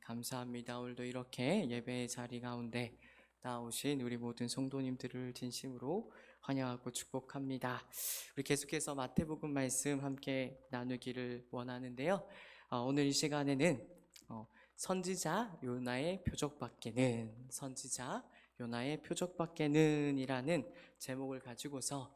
감사합니다. 오늘도 이렇게 예배의 자리 가운데 나오신 우리 모든 성도님들을 진심으로 환영하고 축복합니다. 우리 계속해서 마태복음 말씀 함께 나누기를 원하는데요. 오늘 이 시간에는 선지자 요나의 표적밖에는 이라는 제목을 가지고서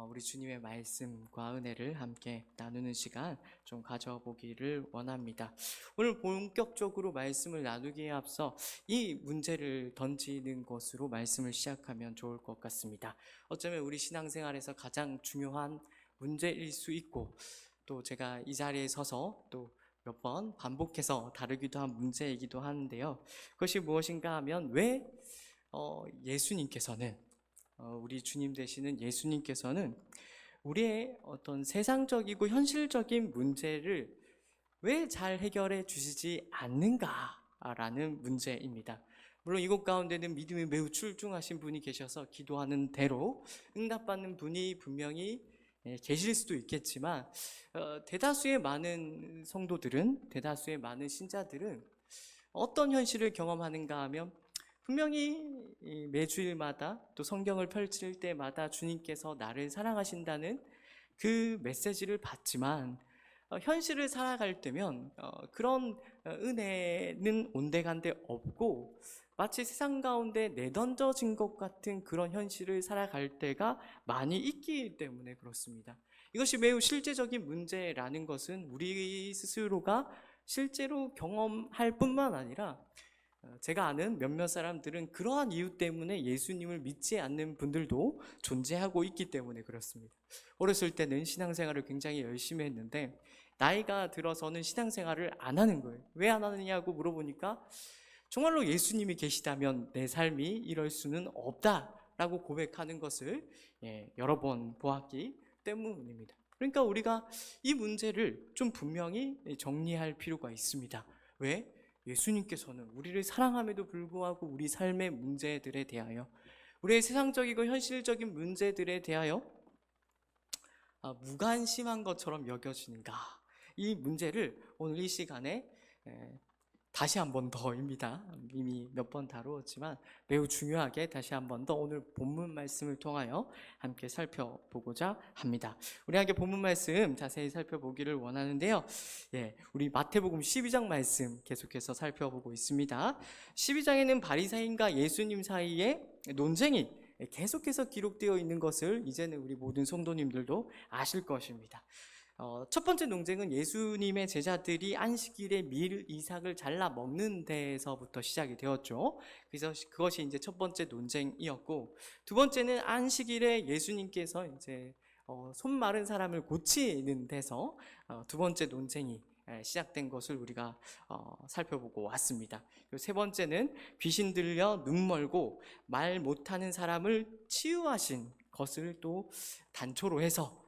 우리 주님의 말씀과 은혜를 함께 나누는 시간 좀 가져보기를 원합니다. 오늘 본격적으로 말씀을 나누기에 앞서 이 문제를 던지는 것으로 말씀을 시작하면 좋을 것 같습니다. 어쩌면 우리 신앙생활에서 가장 중요한 문제일 수 있고, 또 제가 이 자리에 서서 또 몇 번 반복해서 다루기도 한 문제이기도 하는데요. 그것이 무엇인가 하면 왜 예수님께서는 우리 주님 되시는 예수님께서는 우리의 어떤 세상적이고 현실적인 문제를 왜 잘 해결해 주시지 않는가라는 문제입니다. 물론 이곳 가운데는 믿음이 매우 출중하신 분이 계셔서 기도하는 대로 응답받는 분이 분명히 계실 수도 있겠지만, 대다수의 많은 성도들은, 대다수의 많은 신자들은 어떤 현실을 경험하는가 하면 분명히 매주일마다 또 성경을 펼칠 때마다 주님께서 나를 사랑하신다는 그 메시지를 받지만, 현실을 살아갈 때면 그런 은혜는 온데간데 없고 마치 세상 가운데 내던져진 것 같은 그런 현실을 살아갈 때가 많이 있기 때문에 그렇습니다. 이것이 매우 실제적인 문제라는 것은 우리 스스로가 실제로 경험할 뿐만 아니라, 제가 아는 몇몇 사람들은 그러한 이유 때문에 예수님을 믿지 않는 분들도 존재하고 있기 때문에 그렇습니다. 어렸을 때는 신앙생활을 굉장히 열심히 했는데 나이가 들어서는 신앙생활을 안 하는 거예요. 왜 안 하느냐고 물어보니까 정말로 예수님이 계시다면 내 삶이 이럴 수는 없다라고 고백하는 것을 여러 번 보았기 때문입니다. 그러니까 우리가 이 문제를 좀 분명히 정리할 필요가 있습니다. 왜? 예수님께서는 우리를 사랑함에도 불구하고 우리 삶의 문제들에 대하여, 우리의 세상적이고 현실적인 문제들에 대하여 무관심한 것처럼 여겨지는가, 이 문제를 오늘 이 시간에 다시 한 번 더입니다. 이미 몇 번 다루었지만 매우 중요하게 다시 한 번 더 오늘 본문 말씀을 통하여 함께 살펴보고자 합니다. 우리 함께 본문 말씀 자세히 살펴보기를 원하는데요. 우리 마태복음 12장 말씀 계속해서 살펴보고 있습니다. 12장에는 바리새인과 예수님 사이에 논쟁이 계속해서 기록되어 있는 것을 이제는 우리 모든 성도님들도 아실 것입니다. 첫 번째 논쟁은 예수님의 제자들이 안식일에 밀 이삭을 잘라 먹는 데에서부터 시작이 되었죠. 그래서 그것이 이제 첫 번째 논쟁이었고, 두 번째는 안식일에 예수님께서 이제 손 마른 사람을 고치는 데서 두 번째 논쟁이 시작된 것을 우리가 살펴보고 왔습니다. 그리고 세 번째는 귀신 들려 눈 멀고 말 못하는 사람을 치유하신 것을 또 단초로 해서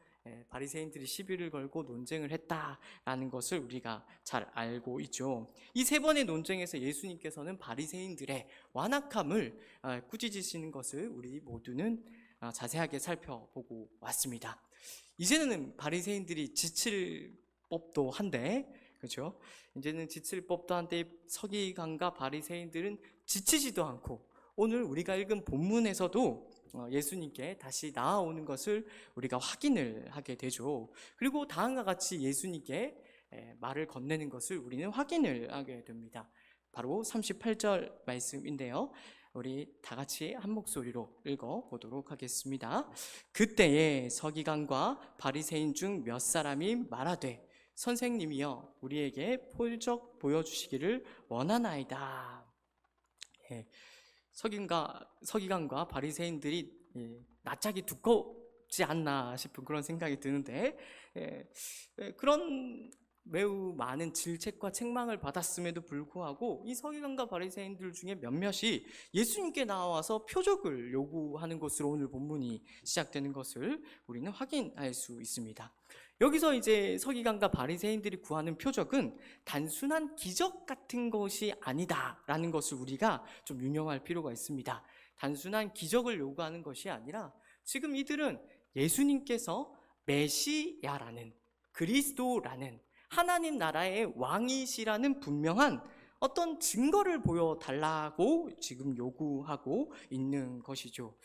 바리새인들이 시비를 걸고 논쟁을 했다라는 것을 우리가 잘 알고 있죠. 이 세 번의 논쟁에서 예수님께서는 바리새인들의 완악함을 꾸짖으시는 것을 우리 모두는 자세하게 살펴보고 왔습니다. 이제는 바리새인들이 지칠 법도 한데, 그렇죠? 이제는 지칠 법도 한데 서기관과 바리새인들은 지치지도 않고 오늘 우리가 읽은 본문에서도 예수님께 다시 나아오는 것을 우리가 확인을 하게 되죠. 그리고 다음과 같이 예수님께 말을 건네는 것을 우리는 확인을 하게 됩니다. 바로 38절 말씀인데요. 우리 다 같이 한 목소리로 읽어보도록 하겠습니다. 그때에 서기관과 바리새인 중 몇 사람이 말하되 선생님이여 우리에게 표적 보여주시기를 원하나이다. 서기관과 바리새인들이 낯짝이 두껍지 않나 싶은 그런 생각이 드는데, 그런 매우 많은 질책과 책망을 받았음에도 불구하고 이 서기관과 바리새인들 중에 몇몇이 예수님께 나와서 표적을 요구하는 것으로 오늘 본문이 시작되는 것을 우리는 확인할 수 있습니다. 여기서 이제 서기관과 바리새인들이 구하는 표적은 단순한 기적 같은 것이 아니다라는 것을 우리가 좀 유념할 필요가 있습니다. 단순한 기적을 요구하는 것이 아니라 지금 이들은 예수님께서 메시아라는, 그리스도라는, 하나님 나라의 왕이시라는 분명한 어떤 증거를 보여달라고 지금 요구하고 있는 것이죠.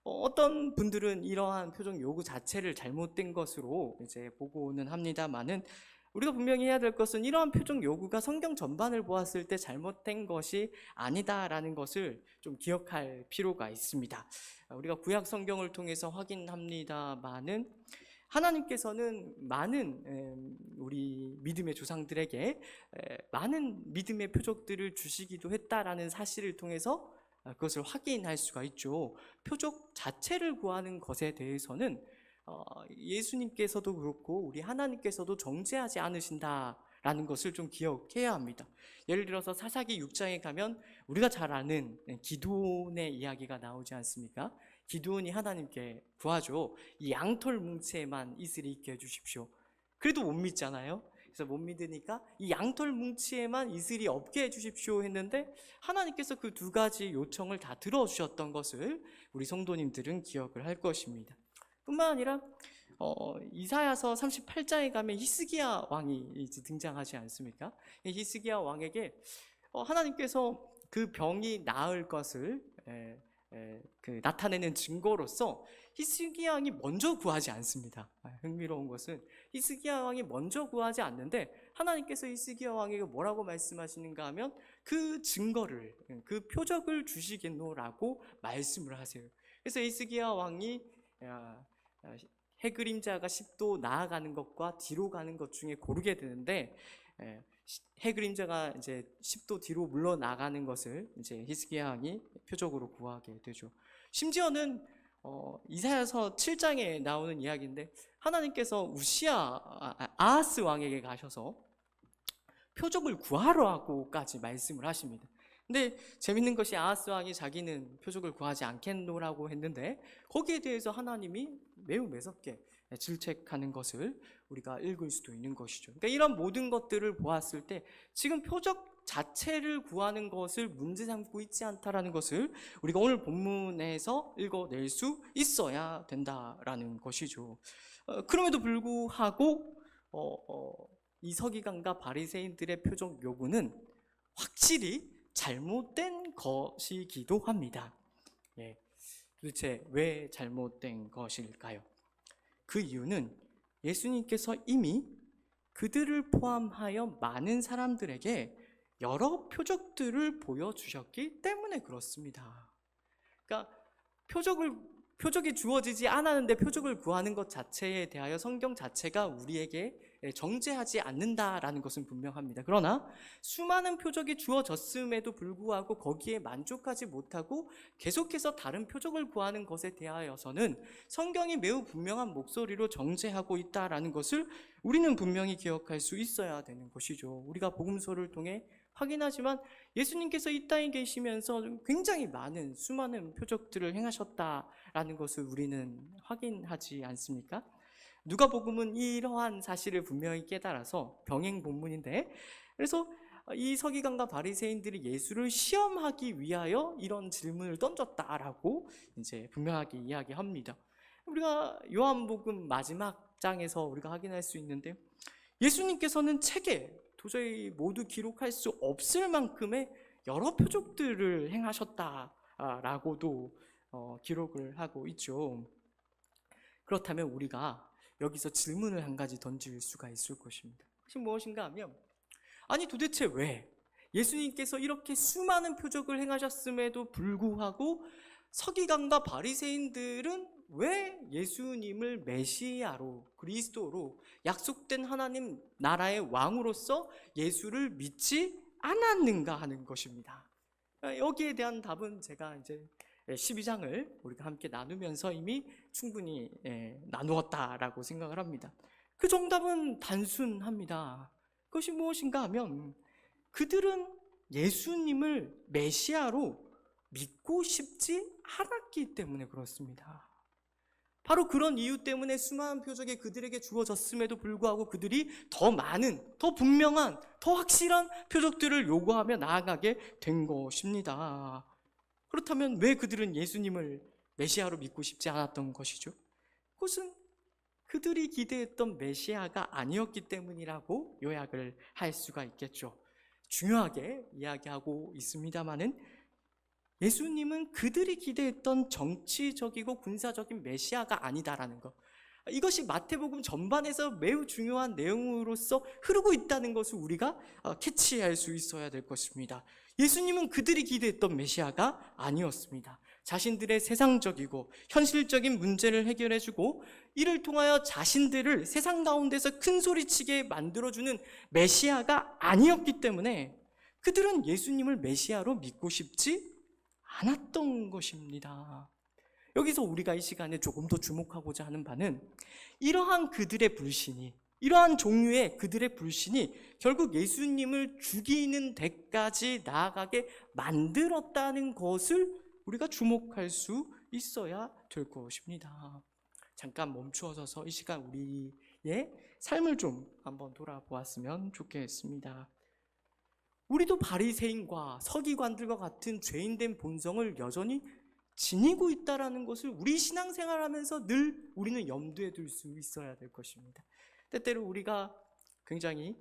어떤 분들은 이러한 표적 요구 자체를 잘못된 것으로 이제 보고는 합니다만은, 우리가 분명히 해야 될 것은 이러한 표적 요구가 성경 전반을 보았을 때 잘못된 것이 아니다라는 것을 좀 기억할 필요가 있습니다. 우리가 구약 성경을 통해서 확인합니다만은, 하나님께서는 많은 우리 믿음의 조상들에게 많은 믿음의 표적들을 주시기도 했다라는 사실을 통해서 그것을 확인할 수가 있죠. 표적 자체를 구하는 것에 대해서는 예수님께서도 그렇고 우리 하나님께서도 정죄하지 않으신다라는 것을 좀 기억해야 합니다. 예를 들어서 사사기 6장에 가면 우리가 잘 아는 기드온의 이야기가 나오지 않습니까? 기드온이 하나님께 구하죠. 이 양털 뭉치에만 이슬이 있게 해주십시오. 그래도 못 믿잖아요. 그래서 못 믿으니까 이 양털 뭉치에만 이슬이 없게 해주십시오 했는데, 하나님께서 그 두 가지 요청을 다 들어주셨던 것을 우리 성도님들은 기억을 할 것입니다. 뿐만 아니라 이사야서 38장에 가면 히스기야 왕이 등장하지 않습니까? 히스기야 왕에게 하나님께서 그 병이 나을 것을 나타내는 증거로서 히스기야 왕이 먼저 구하지 않습니다. 흥미로운 것은 히스기야 왕이 먼저 구하지 않는데, 하나님께서 히스기야 왕에게 뭐라고 말씀하시는가 하면 그 증거를, 그 표적을 주시겠노라고 말씀을 하세요. 그래서 히스기야 왕이 해그림자가 10도 나아가는 것과 뒤로 가는 것 중에 고르게 되는데, 해그림자가 이제 10도 뒤로 물러나가는 것을 이제 히스기야 왕이 표적으로 구하게 되죠. 심지어는 이사야서 7장에 나오는 이야기인데, 하나님께서 아하스 왕에게 가셔서 표적을 구하라고까지 말씀을 하십니다. 근데 재밌는 것이 아하스 왕이 자기는 표적을 구하지 않겠노라고 했는데, 거기에 대해서 하나님이 매우 매섭게 질책하는 것을 우리가 읽을 수도 있는 것이죠. 그러니까 이런 모든 것들을 보았을 때 지금 표적 자체를 구하는 것을 문제 삼고 있지 않다라는 것을 우리가 오늘 본문에서 읽어낼 수 있어야 된다라는 것이죠. 그럼에도 불구하고 이 서기관과 바리새인들의 표적 요구는 확실히 잘못된 것이기도 합니다. 도대체 왜 잘못된 것일까요? 그 이유는 예수님께서 이미 그들을 포함하여 많은 사람들에게 여러 표적들을 보여주셨기 때문에 그렇습니다. 그러니까 표적이 주어지지 않았는데 표적을 구하는 것 자체에 대하여 성경 자체가 우리에게 정죄하지 않는다라는 것은 분명합니다. 그러나 수많은 표적이 주어졌음에도 불구하고 거기에 만족하지 못하고 계속해서 다른 표적을 구하는 것에 대하여서는 성경이 매우 분명한 목소리로 정죄하고 있다라는 것을 우리는 분명히 기억할 수 있어야 되는 것이죠. 우리가 복음서를 통해 확인하지만 예수님께서 이 땅에 계시면서 굉장히 수많은 표적들을 행하셨다라는 것을 우리는 확인하지 않습니까? 누가복음은 이러한 사실을 분명히 깨달아서 병행 본문인데, 그래서 이 서기관과 바리새인들이 예수를 시험하기 위하여 이런 질문을 던졌다라고 이제 분명하게 이야기합니다. 우리가 요한복음 마지막 장에서 우리가 확인할 수 있는데, 예수님께서는 책에 도저히 모두 기록할 수 없을 만큼의 여러 표적들을 행하셨다라고도 기록을 하고 있죠. 그렇다면 우리가 여기서 질문을 한 가지 던질 수가 있을 것입니다. 그것이 무엇인가 하면, 아니 도대체 왜 예수님께서 이렇게 수많은 표적을 행하셨음에도 불구하고 서기관과 바리새인들은 왜 예수님을 메시아로, 그리스도로, 약속된 하나님 나라의 왕으로서 예수를 믿지 않았는가 하는 것입니다. 여기에 대한 답은 제가 이제 12장을 우리가 함께 나누면서 이미 충분히 나누었다라고 생각을 합니다. 그 정답은 단순합니다. 그것이 무엇인가 하면, 그들은 예수님을 메시아로 믿고 싶지 않았기 때문에 그렇습니다. 바로 그런 이유 때문에 수많은 표적이 그들에게 주어졌음에도 불구하고 그들이 더 많은, 더 분명한, 더 확실한 표적들을 요구하며 나아가게 된 것입니다. 그렇다면 왜 그들은 예수님을 메시아로 믿고 싶지 않았던 것이죠? 그것은 그들이 기대했던 메시아가 아니었기 때문이라고 요약을 할 수가 있겠죠. 중요하게 이야기하고 있습니다마는 예수님은 그들이 기대했던 정치적이고 군사적인 메시아가 아니다라는 것, 이것이 마태복음 전반에서 매우 중요한 내용으로서 흐르고 있다는 것을 우리가 캐치할 수 있어야 될 것입니다. 예수님은 그들이 기대했던 메시아가 아니었습니다. 자신들의 세상적이고 현실적인 문제를 해결해주고 이를 통하여 자신들을 세상 가운데서 큰소리치게 만들어주는 메시아가 아니었기 때문에 그들은 예수님을 메시아로 믿고 싶지 않았던 것입니다. 여기서 우리가 이 시간에 조금 더 주목하고자 하는 바는 이러한 그들의 불신이, 이러한 종류의 그들의 불신이 결국 예수님을 죽이는 데까지 나아가게 만들었다는 것을 우리가 주목할 수 있어야 될 것입니다. 잠깐 멈추어서서 이 시간 우리의 삶을 좀 한번 돌아보았으면 좋겠습니다. 우리도 바리새인과 서기관들과 같은 죄인된 본성을 여전히 지니고 있다는 것을 우리 신앙생활하면서 늘 우리는 염두에 둘 수 있어야 될 것입니다. 때때로 우리가 굉장히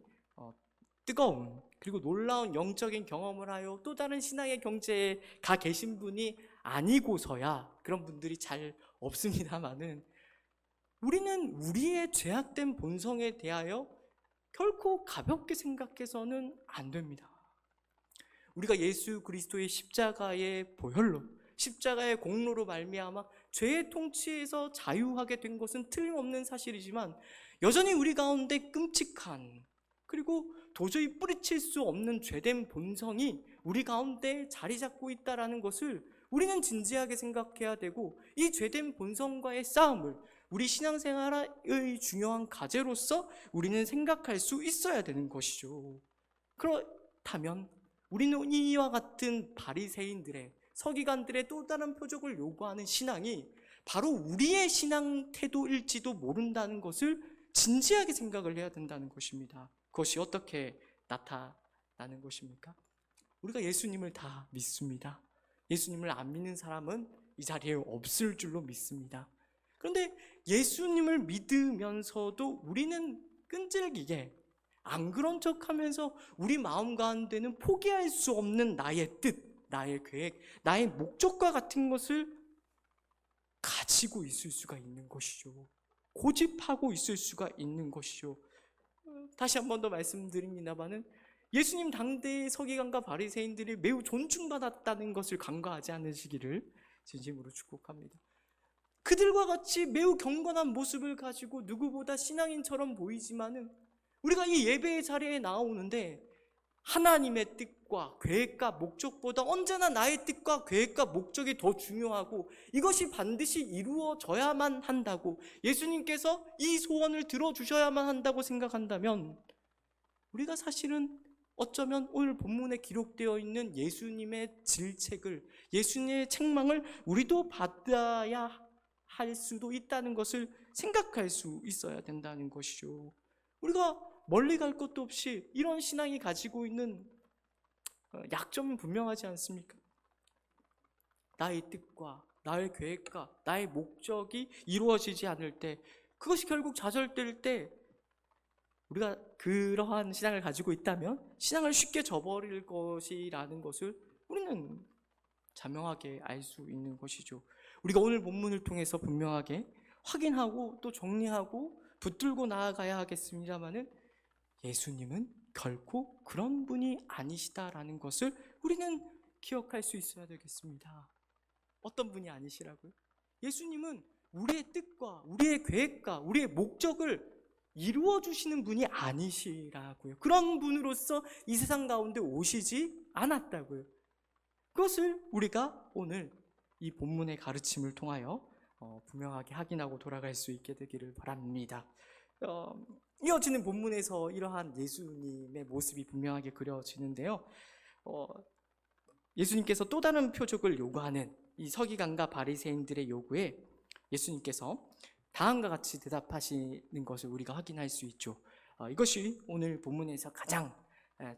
뜨거운 그리고 놀라운 영적인 경험을 하여 또 다른 신앙의 경제에 가 계신 분이 아니고서야 그런 분들이 잘 없습니다만은 우리는 우리의 죄악된 본성에 대하여 결코 가볍게 생각해서는 안 됩니다. 우리가 예수 그리스도의 십자가의 보혈로, 십자가의 공로로 말미암아 죄의 통치에서 자유하게 된 것은 틀림없는 사실이지만 여전히 우리 가운데 끔찍한 그리고 도저히 뿌리칠 수 없는 죄된 본성이 우리 가운데 자리 잡고 있다는 것을 우리는 진지하게 생각해야 되고, 이 죄된 본성과의 싸움을 우리 신앙생활의 중요한 과제로서 우리는 생각할 수 있어야 되는 것이죠. 그렇다면 우리는 이와 같은 바리새인들의, 서기관들의 또 다른 표적을 요구하는 신앙이 바로 우리의 신앙 태도일지도 모른다는 것을 진지하게 생각을 해야 된다는 것입니다. 그것이 어떻게 나타나는 것입니까? 우리가 예수님을 다 믿습니다. 예수님을 안 믿는 사람은 이 자리에 없을 줄로 믿습니다. 그런데 예수님을 믿으면서도 우리는 끈질기게 안 그런 척하면서 우리 마음 가운데는 포기할 수 없는 나의 뜻, 나의 계획, 나의 목적과 같은 것을 가지고 있을 수가 있는 것이죠. 고집하고 있을 수가 있는 것이죠. 다시 한 번 더 말씀드립니다마는 예수님 당대의 서기관과 바리새인들이 매우 존중받았다는 것을 간과하지 않으시기를 진심으로 축복합니다. 그들과 같이 매우 경건한 모습을 가지고 누구보다 신앙인처럼 보이지만은 우리가 이 예배의 자리에 나오는데 하나님의 뜻과 계획과 목적보다 언제나 나의 뜻과 계획과 목적이 더 중요하고 이것이 반드시 이루어져야만 한다고, 예수님께서 이 소원을 들어주셔야만 한다고 생각한다면 우리가 사실은 어쩌면 오늘 본문에 기록되어 있는 예수님의 질책을, 예수님의 책망을 우리도 받아야 할 수도 있다는 것을 생각할 수 있어야 된다는 것이죠. 우리가 멀리 갈 것도 없이 이런 신앙이 가지고 있는 약점은 분명하지 않습니까? 나의 뜻과 나의 계획과 나의 목적이 이루어지지 않을 때, 그것이 결국 좌절될 때 우리가 그러한 신앙을 가지고 있다면 신앙을 쉽게 저버릴 것이라는 것을 우리는 자명하게 알 수 있는 것이죠. 우리가 오늘 본문을 통해서 분명하게 확인하고 또 정리하고 붙들고 나아가야 하겠습니다마는 예수님은 결코 그런 분이 아니시다라는 것을 우리는 기억할 수 있어야 되겠습니다. 어떤 분이 아니시라고요? 예수님은 우리의 뜻과 우리의 계획과 우리의 목적을 이루어 주시는 분이 아니시라고요. 그런 분으로서 이 세상 가운데 오시지 않았다고요. 그것을 우리가 오늘 이 본문의 가르침을 통하여 분명하게 확인하고 돌아갈 수 있게 되기를 바랍니다. 이어지는 본문에서 이러한 예수님의 모습이 분명하게 그려지는데요. 예수님께서 또 다른 표적을 요구하는 이 서기관과 바리새인들의 요구에 예수님께서 다음과 같이 대답하시는 것을 우리가 확인할 수 있죠. 이것이 오늘 본문에서 가장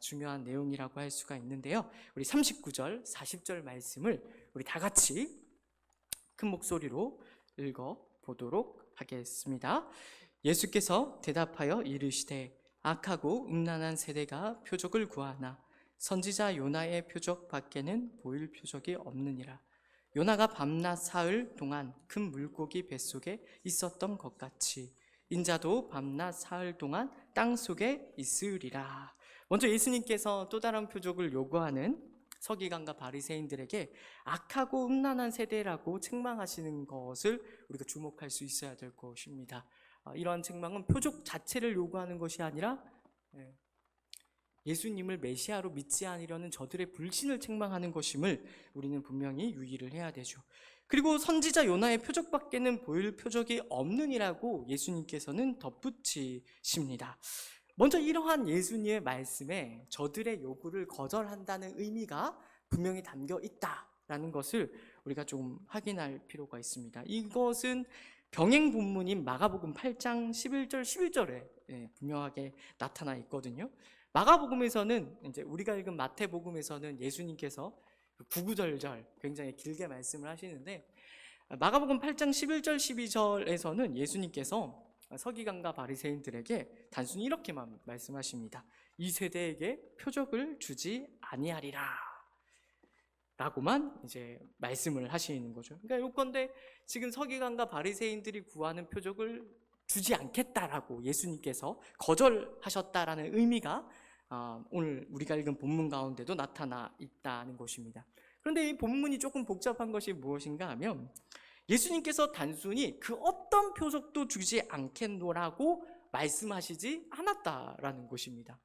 중요한 내용이라고 할 수가 있는데요. 우리 39절, 40절 말씀을 우리 다 같이 큰 목소리로 읽어보도록 하겠습니다. 예수께서 대답하여 이르시되 악하고 음란한 세대가 표적을 구하나 선지자 요나의 표적 밖에는 보일 표적이 없느니라. 요나가 밤낮 사흘 동안 큰 물고기 뱃속에 있었던 것 같이 인자도 밤낮 사흘 동안 땅 속에 있으리라. 먼저 예수님께서 또 다른 표적을 요구하는 서기관과 바리새인들에게 악하고 음란한 세대라고 책망하시는 것을 우리가 주목할 수 있어야 될 것입니다. 이러한 책망은 표적 자체를 요구하는 것이 아니라 예수님을 메시아로 믿지 않으려는 저들의 불신을 책망하는 것임을 우리는 분명히 유의를 해야 되죠. 그리고 선지자 요나의 표적밖에는 보일 표적이 없느니라고 예수님께서는 덧붙이십니다. 먼저 이러한 예수님의 말씀에 저들의 요구를 거절한다는 의미가 분명히 담겨 있다라는 것을 우리가 좀 확인할 필요가 있습니다. 이것은 병행 본문인 마가복음 8장 11절 12절에 분명하게 나타나 있거든요. 마가복음에서는 이제 우리가 읽은 마태복음에서는 예수님께서 구구절절 굉장히 길게 말씀을 하시는데, 마가복음 8장 11절 12절에서는 예수님께서 서기관과 바리새인들에게 단순히 이렇게만 말씀하십니다. 이 세대에게 표적을 주지 아니하리라 라고만 이제 말씀을 하시는 거죠. 그러니까 요건데 지금 서기관과 바리새인들이 구하는 표적을 주지 않겠다라고 예수님께서 거절하셨다라는 의미가 오늘 우리가 읽은 본문 가운데도 나타나 있다는 것입니다. 그런데 이 본문이 조금 복잡한 것이 무엇인가 하면 예수님께서 단순히 그 어떤 표적도 주지 않겠노라고 말씀하시지 않았다라는 것입니다.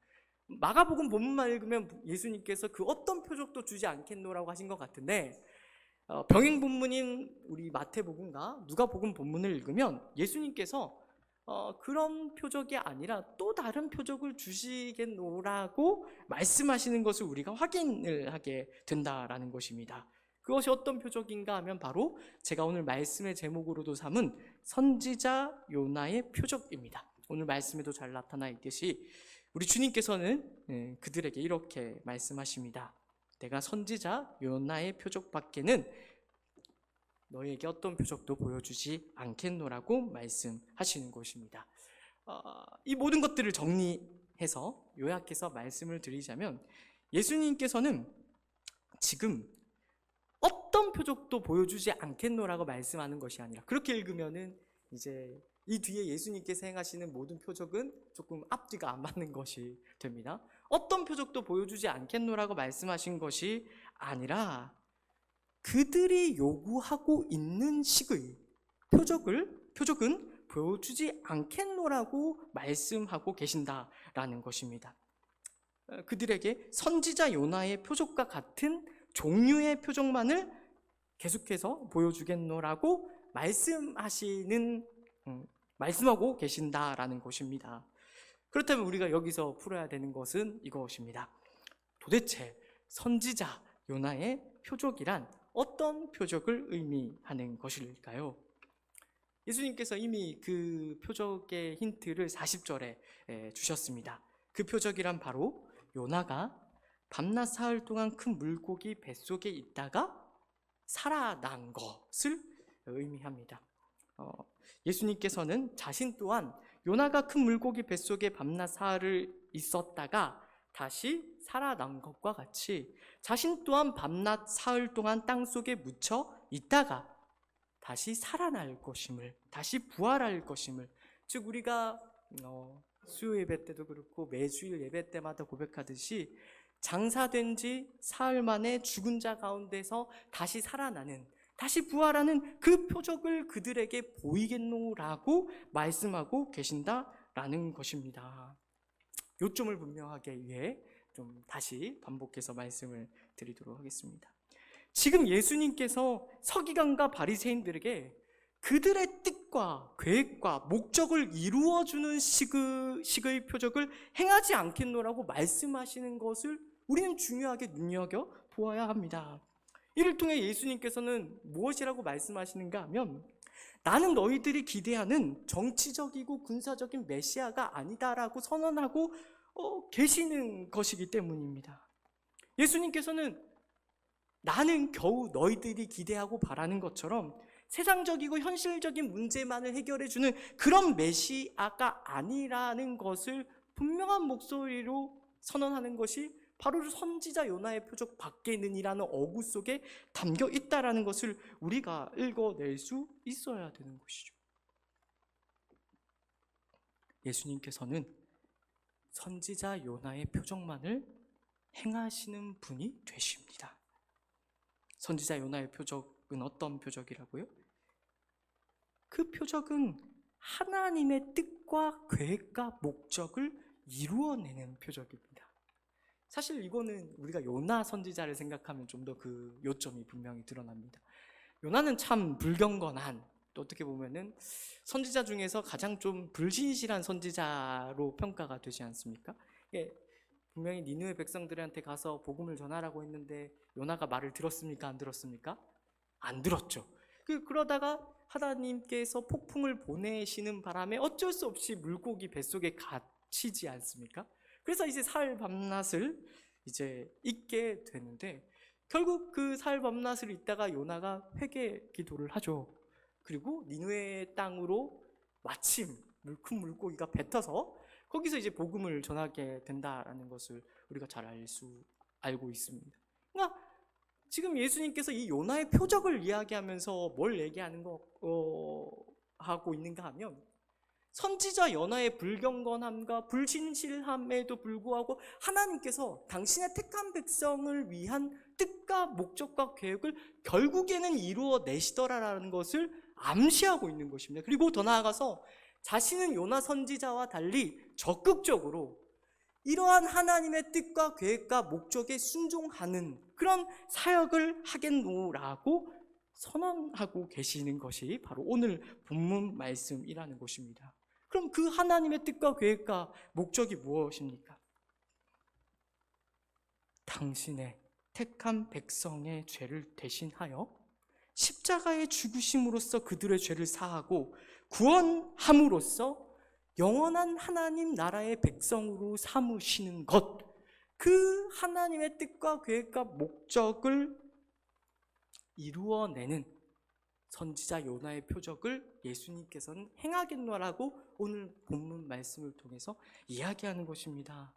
마가복음 본문만 읽으면 예수님께서 그 어떤 표적도 주지 않겠노라고 하신 것 같은데, 병행 본문인 우리 마태복음과 누가복음 본문을 읽으면 예수님께서 그런 표적이 아니라 또 다른 표적을 주시겠노라고 말씀하시는 것을 우리가 확인을 하게 된다라는 것입니다. 그것이 어떤 표적인가 하면 바로 제가 오늘 말씀의 제목으로도 삼은 선지자 요나의 표적입니다. 오늘 말씀에도 잘 나타나 있듯이 우리 주님께서는 그들에게 이렇게 말씀하십니다. 내가 선지자 요나의 표적 밖에는 너희에게 어떤 표적도 보여주지 않겠노라고 말씀하시는 것입니다. 이 모든 것들을 정리해서 요약해서 말씀을 드리자면 예수님께서는 지금 어떤 표적도 보여주지 않겠노라고 말씀하는 것이 아니라, 그렇게 읽으면은 이제 이 뒤에 예수님께서 행하시는 모든 표적은 조금 앞뒤가 안 맞는 것이 됩니다. 어떤 표적도 보여주지 않겠노라고 말씀하신 것이 아니라 그들이 요구하고 있는 식의 표적은 보여주지 않겠노라고 말씀하고 계신다라는 것입니다. 그들에게 선지자 요나의 표적과 같은 종류의 표적만을 계속해서 보여주겠노라고 말씀하고 계신다라는 것입니다. 그렇다면 우리가 여기서 풀어야 되는 것은 이것입니다. 도대체 선지자 요나의 표적이란 어떤 표적을 의미하는 것일까요? 예수님께서 이미 그 표적의 힌트를 40절에 주셨습니다. 그 표적이란 바로 요나가 밤낮 사흘 동안 큰 물고기 뱃속에 있다가 살아난 것을 의미합니다. 예수님께서는 자신 또한 요나가 큰 물고기 뱃속에 밤낮 사흘을 있었다가 다시 살아난 것과 같이 자신 또한 밤낮 사흘 동안 땅속에 묻혀 있다가 다시 살아날 것임을, 다시 부활할 것임을, 즉 우리가 수요 예배 때도 그렇고 매주일 예배 때마다 고백하듯이 장사된 지 사흘 만에 죽은 자 가운데서 다시 살아나는, 다시 부활하는 그 표적을 그들에게 보이겠노라고 말씀하고 계신다라는 것입니다. 요점을 분명하게 위해 좀 다시 반복해서 말씀을 드리도록 하겠습니다. 지금 예수님께서 서기관과 바리새인들에게 그들의 뜻과 계획과 목적을 이루어주는 식의 표적을 행하지 않겠노라고 말씀하시는 것을 우리는 중요하게 눈여겨보아야 합니다. 이를 통해 예수님께서는 무엇이라고 말씀하시는가 하면 나는 너희들이 기대하는 정치적이고 군사적인 메시아가 아니다라고 선언하고 계시는 것이기 때문입니다. 예수님께서는 나는 겨우 너희들이 기대하고 바라는 것처럼 세상적이고 현실적인 문제만을 해결해주는 그런 메시아가 아니라는 것을 분명한 목소리로 선언하는 것이 바로 선지자 요나의 표적 밖에는이라는 어구 속에 담겨 있다라는 것을 우리가 읽어낼 수 있어야 되는 것이죠. 예수님께서는 선지자 요나의 표적만을 행하시는 분이 되십니다. 선지자 요나의 표적은 어떤 표적이라고요? 그 표적은 하나님의 뜻과 계획과 목적을 이루어내는 표적입니다. 사실 이거는 우리가 요나 선지자를 생각하면 좀 더 그 요점이 분명히 드러납니다. 요나는 참 불경건한, 또 어떻게 보면은 선지자 중에서 가장 좀 불신실한 선지자로 평가가 되지 않습니까? 예, 분명히 니느웨 백성들한테 가서 복음을 전하라고 했는데 요나가 말을 들었습니까? 안 들었습니까? 안 들었죠. 그러다가 하나님께서 폭풍을 보내시는 바람에 어쩔 수 없이 물고기 뱃속에 갇히지 않습니까? 그래서 이제 사흘 밤낮을 이제 잊게 되는데, 결국 그 사흘 밤낮을 잊다가 요나가 회개 기도를 하죠. 그리고 니느웨 땅으로 마침 큰 물고기가 뱉어서 거기서 이제 복음을 전하게 된다라는 것을 우리가 잘 알고 있습니다. 그러니까 지금 예수님께서 이 요나의 표적을 이야기하면서 뭘 얘기하는 하고 있는가 하면, 선지자 요나의 불경건함과 불신실함에도 불구하고 하나님께서 당신의 택한 백성을 위한 뜻과 목적과 계획을 결국에는 이루어내시더라라는 것을 암시하고 있는 것입니다. 그리고 더 나아가서 자신은 요나 선지자와 달리 적극적으로 이러한 하나님의 뜻과 계획과 목적에 순종하는 그런 사역을 하겠노라고 선언하고 계시는 것이 바로 오늘 본문 말씀이라는 것입니다. 그럼 그 하나님의 뜻과 계획과 목적이 무엇입니까? 당신의 택한 백성의 죄를 대신하여 십자가의 죽으심으로써 그들의 죄를 사하고 구원함으로써 영원한 하나님 나라의 백성으로 삼으시는 것, 그 하나님의 뜻과 계획과 목적을 이루어내는 선지자 요나의 표적을 예수님께서는 행하겠노라고 오늘 본문 말씀을 통해서 이야기하는 것입니다.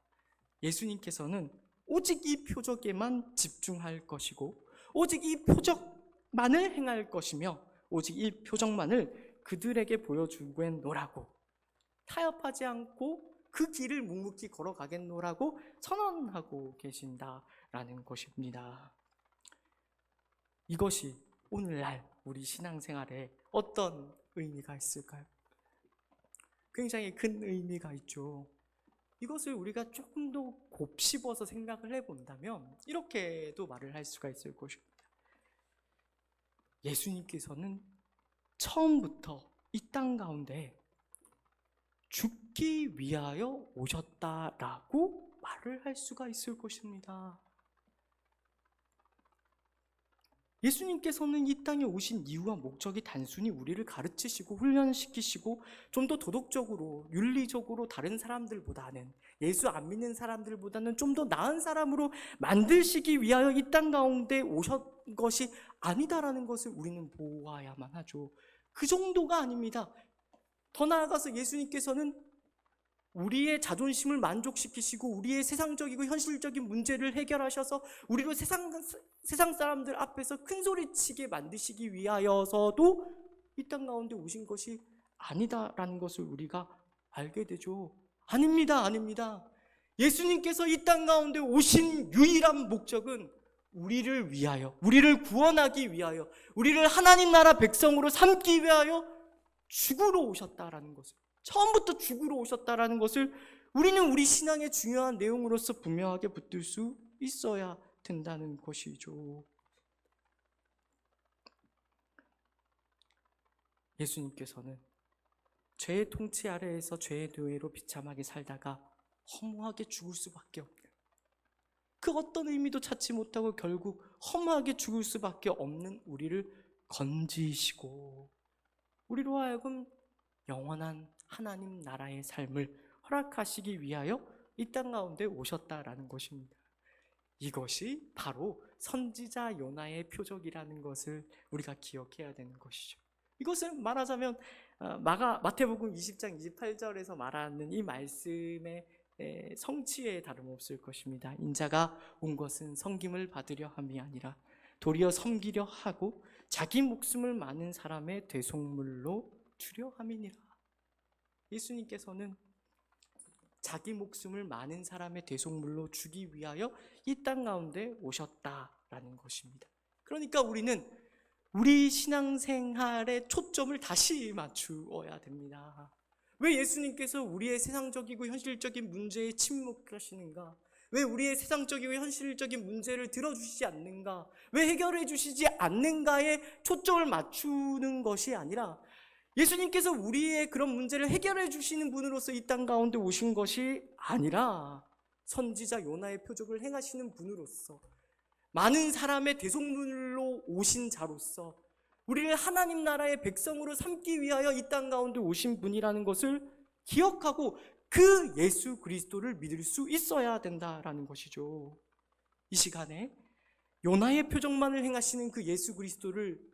예수님께서는 오직 이 표적에만 집중할 것이고 오직 이 표적만을 행할 것이며 오직 이 표적만을 그들에게 보여주겠노라고, 타협하지 않고 그 길을 묵묵히 걸어가겠노라고 선언하고 계신다라는 것입니다. 이것이 오늘날 우리 신앙생활에 어떤 의미가 있을까요? 굉장히 큰 의미가 있죠. 이것을 우리가 조금 더 곱씹어서 생각을 해본다면 이렇게도 말을 할 수가 있을 것입니다. 예수님께서는 처음부터 이 땅 가운데 죽기 위하여 오셨다라고 말을 할 수가 있을 것입니다. 예수님께서는 이 땅에 오신 이유와 목적이 단순히 우리를 가르치시고 훈련시키시고 좀 더 도덕적으로 윤리적으로 다른 사람들보다는, 예수 안 믿는 사람들보다는 좀 더 나은 사람으로 만드시기 위하여 이 땅 가운데 오신 것이 아니다라는 것을 우리는 보아야만 하죠. 그 정도가 아닙니다. 더 나아가서 예수님께서는 우리의 자존심을 만족시키시고 우리의 세상적이고 현실적인 문제를 해결하셔서 우리로 세상 사람들 앞에서 큰 소리치게 만드시기 위하여서도 이 땅 가운데 오신 것이 아니다라는 것을 우리가 알게 되죠. 아닙니다. 예수님께서 이 땅 가운데 오신 유일한 목적은 우리를 위하여, 우리를 구원하기 위하여, 우리를 하나님 나라 백성으로 삼기 위하여 죽으러 오셨다라는 것을, 처음부터 죽으러 오셨다라는 것을 우리는 우리 신앙의 중요한 내용으로서 분명하게 붙들 수 있어야 된다는 것이죠. 예수님께서는 죄의 통치 아래에서 죄의 노예로 비참하게 살다가 허무하게 죽을 수밖에 없는, 그 어떤 의미도 찾지 못하고 결국 허무하게 죽을 수밖에 없는 우리를 건지시고 우리로 하여금 영원한 하나님 나라의 삶을 허락하시기 위하여 이 땅 가운데 오셨다라는 것입니다. 이것이 바로 선지자 요나의 표적이라는 것을 우리가 기억해야 되는 것이죠. 이것을 말하자면 마태복음 20장 28절에서 말하는 이 말씀의 성취에 다름없을 것입니다. 인자가 온 것은 섬김을 받으려 함이 아니라 도리어 섬기려 하고 자기 목숨을 많은 사람의 대속물로 주려 함이니라. 예수님께서는 자기 목숨을 많은 사람의 대속물로 주기 위하여 이 땅 가운데 오셨다라는 것입니다. 그러니까 우리는 우리 신앙생활의 초점을 다시 맞추어야 됩니다. 왜 예수님께서 우리의 세상적이고 현실적인 문제에 침묵하시는가? 왜 우리의 세상적이고 현실적인 문제를 들어주시지 않는가? 왜 해결해 주시지 않는가에 초점을 맞추는 것이 아니라 예수님께서 우리의 그런 문제를 해결해 주시는 분으로서 이 땅 가운데 오신 것이 아니라 선지자 요나의 표적을 행하시는 분으로서 많은 사람의 대속물로 오신 자로서 우리를 하나님 나라의 백성으로 삼기 위하여 이 땅 가운데 오신 분이라는 것을 기억하고 그 예수 그리스도를 믿을 수 있어야 된다라는 것이죠. 이 시간에 요나의 표적만을 행하시는 그 예수 그리스도를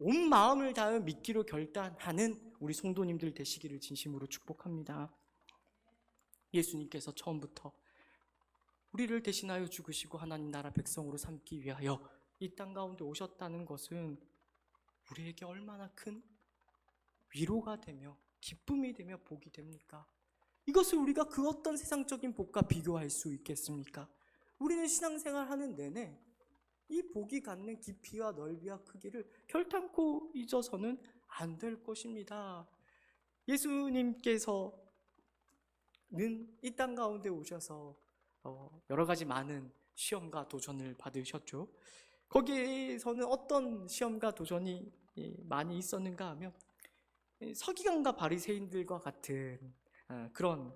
온 마음을 다하여 믿기로 결단하는 우리 성도님들 되시기를 진심으로 축복합니다. 예수님께서 처음부터 우리를 대신하여 죽으시고 하나님 나라 백성으로 삼기 위하여 이 땅 가운데 오셨다는 것은 우리에게 얼마나 큰 위로가 되며 기쁨이 되며 복이 됩니까? 이것을 우리가 그 어떤 세상적인 복과 비교할 수 있겠습니까? 우리는 신앙생활 하는 내내 이 복이 갖는 깊이와 넓이와 크기를 결단코 잊어서는 안 될 것입니다. 예수님께서는 이 땅 가운데 오셔서 여러 가지 많은 시험과 도전을 받으셨죠. 거기에서는 어떤 시험과 도전이 많이 있었는가 하면 서기관과 바리새인들과 같은 그런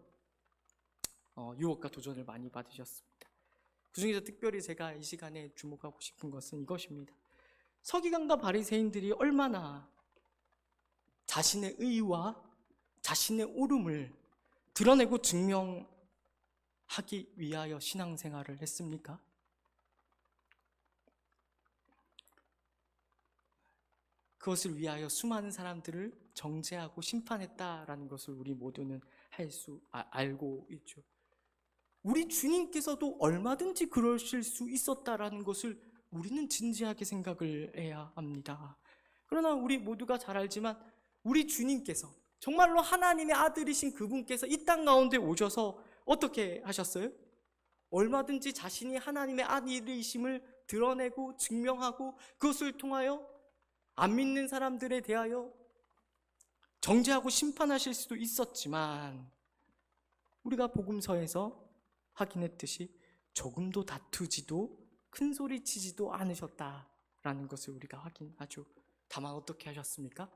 유혹과 도전을 많이 받으셨습니다. 그 중에서 특별히 제가 이 시간에 주목하고 싶은 것은 이것입니다. 서기관과 바리새인들이 얼마나 자신의 의와 자신의 옳음을 드러내고 증명하기 위하여 신앙생활을 했습니까? 그것을 위하여 수많은 사람들을 정죄하고 심판했다라는 것을 우리 모두는 알고 있죠. 우리 주님께서도 얼마든지 그러실 수 있었다라는 것을 우리는 진지하게 생각을 해야 합니다. 그러나 우리 모두가 잘 알지만 우리 주님께서 정말로 하나님의 아들이신 그분께서 이 땅 가운데 오셔서 어떻게 하셨어요? 얼마든지 자신이 하나님의 아들이심을 드러내고 증명하고 그것을 통하여 안 믿는 사람들에 대하여 정죄하고 심판하실 수도 있었지만 우리가 복음서에서 확인했듯이 조금도 다투지도 큰 소리 치지도 않으셨다라는 것을 우리가 확인하죠. 다만 어떻게 하셨습니까?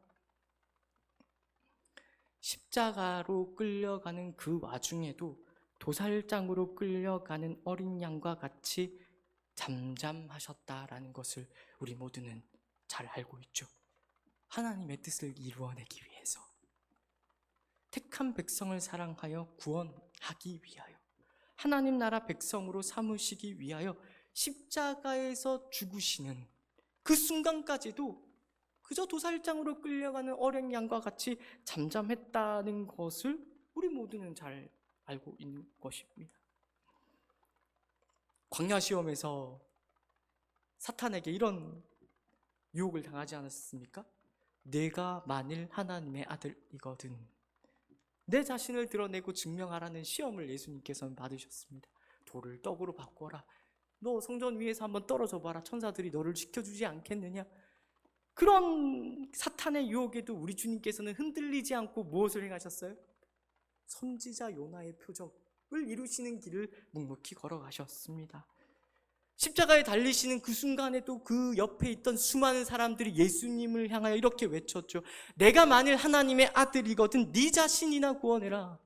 십자가로 끌려가는 그 와중에도 도살장으로 끌려가는 어린 양과 같이 잠잠하셨다라는 것을 우리 모두는 잘 알고 있죠. 하나님의 뜻을 이루어내기 위해서 택한 백성을 사랑하여 구원하기 위하여 하나님 나라 백성으로 삼으시기 위하여 십자가에서 죽으시는 그 순간까지도 그저 도살장으로 끌려가는 어린 양과 같이 잠잠했다는 것을 우리 모두는 잘 알고 있는 것입니다. 광야 시험에서 사탄에게 이런 유혹을 당하지 않았습니까? 내가 만일 하나님의 아들이거든 내 자신을 드러내고 증명하라는 시험을 예수님께서는 받으셨습니다. 돌을 떡으로 바꿔라. 너 성전 위에서 한번 떨어져 봐라. 천사들이 너를 지켜주지 않겠느냐. 그런 사탄의 유혹에도 우리 주님께서는 흔들리지 않고 무엇을 행하셨어요? 선지자 요나의 표적을 이루시는 길을 묵묵히 걸어가셨습니다. 십자가에 달리시는 그 순간에도 그 옆에 있던 수많은 사람들이 예수님을 향하여 이렇게 외쳤죠. 내가 만일 하나님의 아들이거든 네 자신이나 구원해라.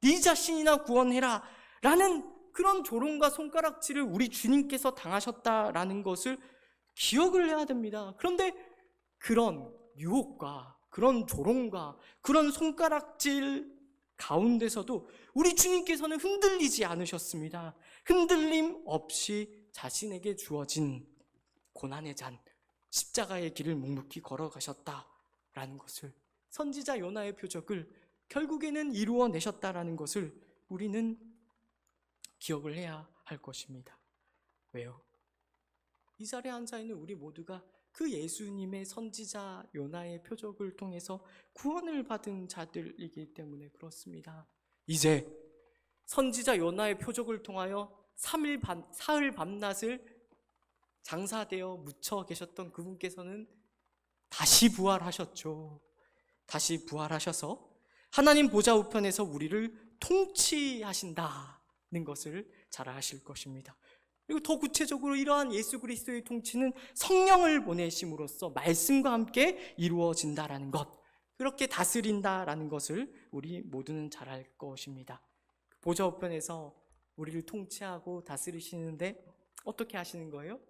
네 자신이나 구원해라. 라는 그런 조롱과 손가락질을 우리 주님께서 당하셨다라는 것을 기억을 해야 됩니다. 그런데 그런 유혹과 그런 조롱과 그런 손가락질 가운데서도 우리 주님께서는 흔들리지 않으셨습니다. 흔들림 없이 자신에게 주어진 고난의 잔, 십자가의 길을 묵묵히 걸어가셨다라는 것을 선지자 요나의 표적을 결국에는 이루어내셨다라는 것을 우리는 기억을 해야 할 것입니다. 왜요? 이 자리에 앉아있는 우리 모두가 그 예수님의 선지자 요나의 표적을 통해서 구원을 받은 자들이기 때문에 그렇습니다. 이제 선지자 요나의 표적을 통하여 사흘 밤낮을 장사되어 묻혀 계셨던 그분께서는 다시 부활하셨죠. 다시 부활하셔서 하나님 보좌 우편에서 우리를 통치하신다는 것을 잘 아실 것입니다. 그리고 더 구체적으로 이러한 예수 그리스도의 통치는 성령을 보내심으로써 말씀과 함께 이루어진다라는 것, 그렇게 다스린다라는 것을 우리 모두는 잘 알 것입니다. 보좌 우편에서 우리를 통치하고 다스리시는데 어떻게 하시는 거예요?